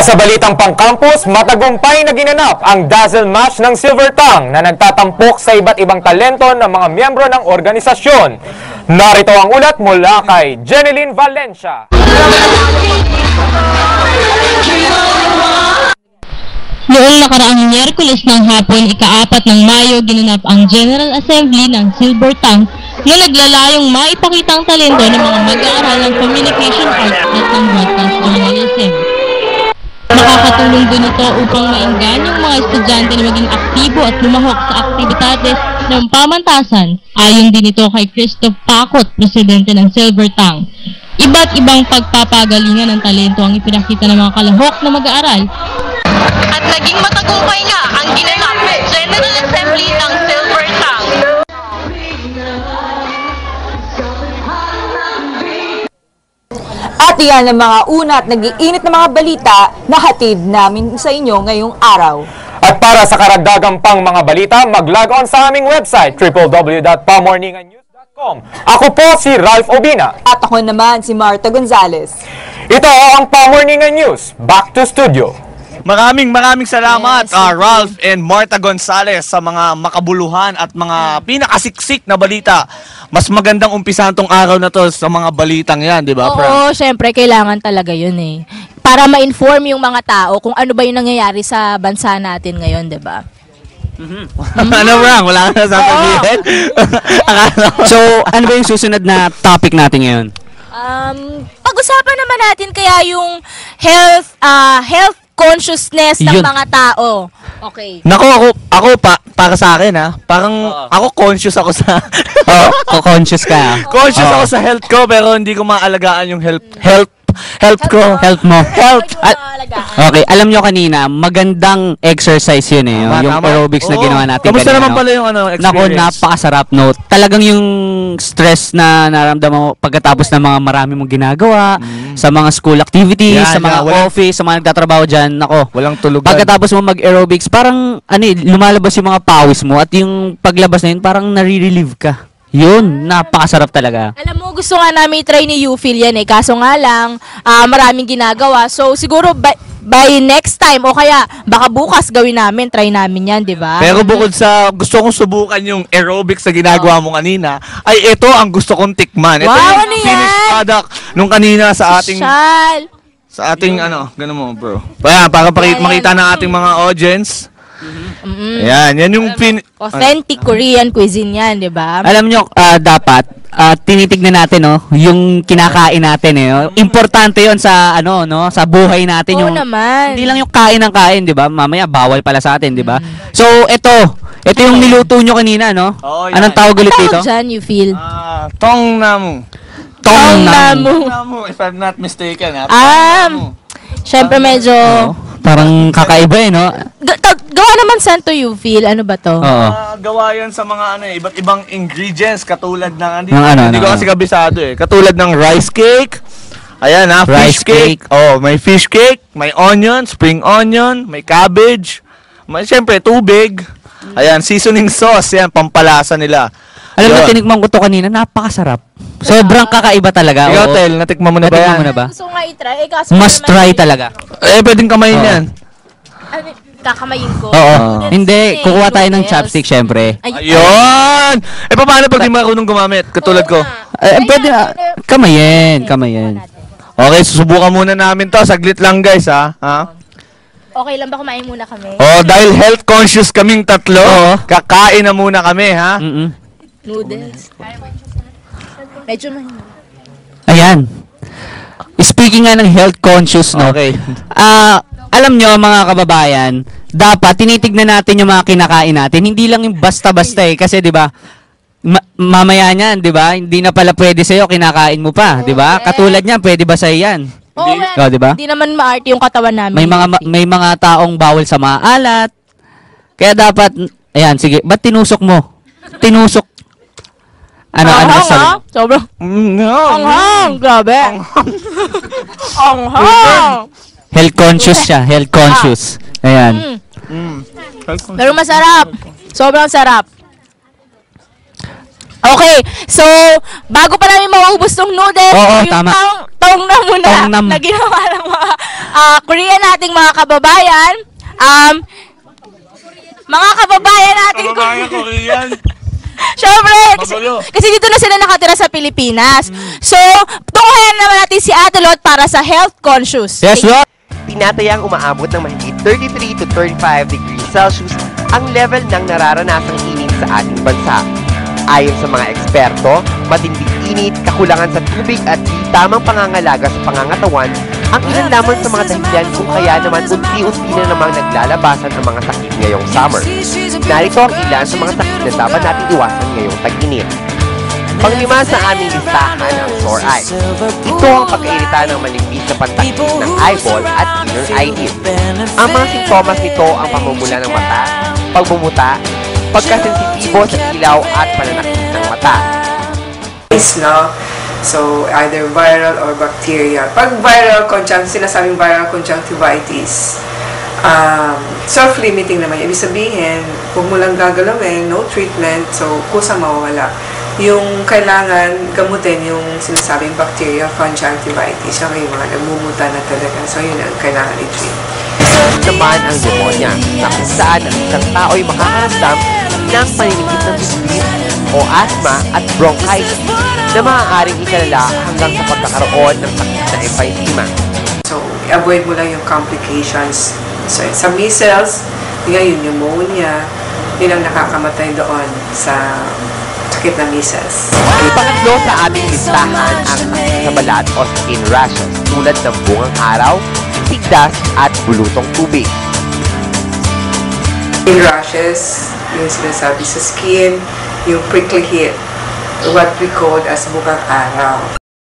Sa balitang pang-campus, matagumpay na ginanap ang dazzle match ng Silver Tongue na nagtatampok sa iba't ibang talento ng mga miyembro ng organisasyon. Narito ang ulat mula kay Jeneline Valencia. Noong nakaraang Miyerkules ng hapon, ika-4 ng Mayo, ginanap ang General Assembly ng Silver Tongue na naglalayong maipakita ang talento ng mga mag-aaral ng Communication Arts at ng Broadcast Journalism. Nakakatulong din ito upang mainggan yung mga estudyante na maging aktibo at lumahok sa aktibidades ng pamantasan, ayon din ito kay Christoph Pacot, presidente ng Silver Tongue. Iba't ibang pagpapagalingan ng talento ang ipinakita ng mga kalahok na mag-aaral. At naging matagumpay nga ang ginanap General Assembly ng Silver Tongue. At iyan ang mga una at nag-iinit na mga balita na hatid namin sa inyo ngayong araw. At para sa karagdagang pang mga balita, mag-log on sa aming website www.pamorningannews.com. Ako po si Ralph Obina. At ako naman si Marta Gonzales. Ito ang Pamorningan News. Back to studio. Maraming salamat Ralph and Marta Gonzales sa mga makabuluhan at mga pinakasiksik na balita. Mas magandang umpisahan tong araw na to sa mga balitang yan, di ba? Oo, syempre kailangan talaga yun eh. Para ma-inform yung mga tao kung ano ba yung nangyayari sa bansa natin ngayon, di ba? Ano bang? Wala ka na sasabihin? So, ano ba yung susunod na topic natin ngayon? Pag-usapan naman natin kaya yung health consciousness ng mga tao. Okay. Nako, ako para sa akin parang ako conscious ako sa Conscious ka. conscious ako sa health ko pero hindi ko maalagaan yung health ko. Health mo. Health. Okay, alam nyo kanina, magandang exercise yun eh. Yung aerobics na ginawa natin. Kamusta kanina, naman pala yung experience? Nako, napakasarap, no? Talagang yung stress na naramdaman mo pagkatapos ng mga marami mong ginagawa, sa mga school activities, sa mga office, sa mga nagtatrabaho dyan, nako. Walang tulugan. Pagkatapos mo mag-aerobics, parang lumalabas yung mga pawis mo at yung paglabas na yun, parang nare-relieve ka. Yun, napakasarap talaga. Alam mo, gusto nga namin try ni Ufil yan eh. Kaso nga lang, maraming ginagawa. So, siguro by next time o kaya baka bukas gawin namin, try namin yan, di ba? Pero bukod sa gusto kong subukan yung aerobics na ginagawa mo kanina, ay ito ang gusto kong tikman. Ito Wow, yung ano finished yan? product nung kanina sa ating Shal! ganun mo, bro. Para makita ng ating mga audience. Yan yung Authentic Korean cuisine yan, di ba? Alam nyo, dapat tinitignan natin, no, yung kinakain natin, eh. No? Importante 'yon sa sa buhay natin. Oo naman. Hindi lang yung kain ng kain, 'di ba? Mamaya bawal pala sa atin, 'di ba? So, ito yung niluto nyo kanina, no? Oh, yan. Anong tawag ulit dito? Tawag dyan, Ufil. Tongnamu. Tongnamu. If I'm not mistaken, Syempre medyo Parang kakaiba, eh, no? gawa naman saan to, Ufil? Ano ba to? Oo. Gawa yan sa mga iba't ibang ingredients katulad ng Ng hindi ko kasi kabisado eh. Katulad ng rice cake. Ayan Rice fish cake. Oh, may fish cake, may onion, spring onion, may cabbage. May syempre tubig. Ayan, seasoning sauce, yan pampalasa nila. Alam mo, tinikman ko to kanina, napakasarap. Sobrang kakaiba talaga. Ikaw, Oo. Tel, natikman mo na ba yan? Natikman mo na ba? Gusto ko nga i-try. Kaso Must naman try eh. talaga. Pwedeng kamayin yan. Kakamayin ko. Oo. Noodles Hindi, eh, kukuha tayo ng noodles. chopstick, syempre. Ayun! Paano pag di marunong gumamit? Katulad ko. Pwede na. Kamayin. Okay, susubukan muna namin to. Saglit lang, guys, ha? Okay lang ba kumain muna kami? Oh, dahil health conscious kaming tatlo, kakain na muna kami, ha? Noodles. Medyo mahina. Ayan. Speaking nga ng health conscious, no? Okay. Alam nyo, mga kababayan, dapat tinitignan natin yung mga kinakain natin. Hindi lang yung basta-basta eh. Kasi, di ba, mamaya niyan, di ba, hindi na pala pwede sa'yo, kinakain mo pa, di ba? Katulad niyan, pwede ba sa'yo yan? Oo, di ba? Hindi naman maarte yung katawan namin. May mga taong bawal sa maalat. Kaya dapat, ayan, sige, ba't tinusok mo? Tinusok. Ano sabi? Sobrang. Anghang, grabe. Anghang. Health conscious siya, health conscious. Ayan. Pero masarap. Sobrang sarap. Okay, so, bago pa namin mauubos tong noodles, Oo, yung tama. tong na muna Tongnam. na ginawa ng mga Korean nating mga kababayan. Mga kababayan natin Korean. Siyempre, Magulo. kasi dito na sila nakatira sa Pilipinas. So, tunghayan naman natin si Ate Lot para sa health conscious. Yes, Lot. Tinatayang umaabot ng mahigit 33 to 35 degrees Celsius ang level ng nararanasang init sa ating bansa. Ayon sa mga eksperto, matinding init, kakulangan sa tubig at di tamang pangangalaga sa pangangatawan ang ilan lamang sa mga dahilan kung kaya naman unti-unti na namang naglalabasan ang mga sakit ngayong summer. Narito ang ilan sa mga sakit na dapat natin iwasan ngayong tag-init. Panglima sa aming listahan ang sore eye. Ito ang pagkairita ng manipis na pantakip ng eyeball at inner eye dip. Ang mga simptomas nito ang pamumula ng mata, pagbumuta, pagkasensitibo sa ilaw at pananakit ng mata. No? So, either viral or bacterial. Pag viral sinasabing viral conjunctivitis, self-limiting naman. Ibig sabihin, huwag mo lang gagalawin, no treatment, so kusang mawawala. Yung kailangan gamutin yung sinasabing bacterial conjunctivitis, yung mga nagmumuta na talaga. So, yun ang kailangan i-treat. Naman ang pneumonia, na kung saan ang isang tao'y makakaramdam ng paninikip ng bibig o asthma at bronchitis na maaaring ikalala hanggang sa pagkakaroon ng sakit na emphysema. So, avoid mo lang yung complications. So, sa measles, yung pneumonia, yun ang nakakamatay doon sa sakit na measles. Pangatlo sa aming listahan ang sakit sa balat o skin rashes tulad ng bungang araw, tigdas at bulutong tubig. Skin rashes, yung sinasabi sa skin, yung prickly heat, what we call as bungang araw.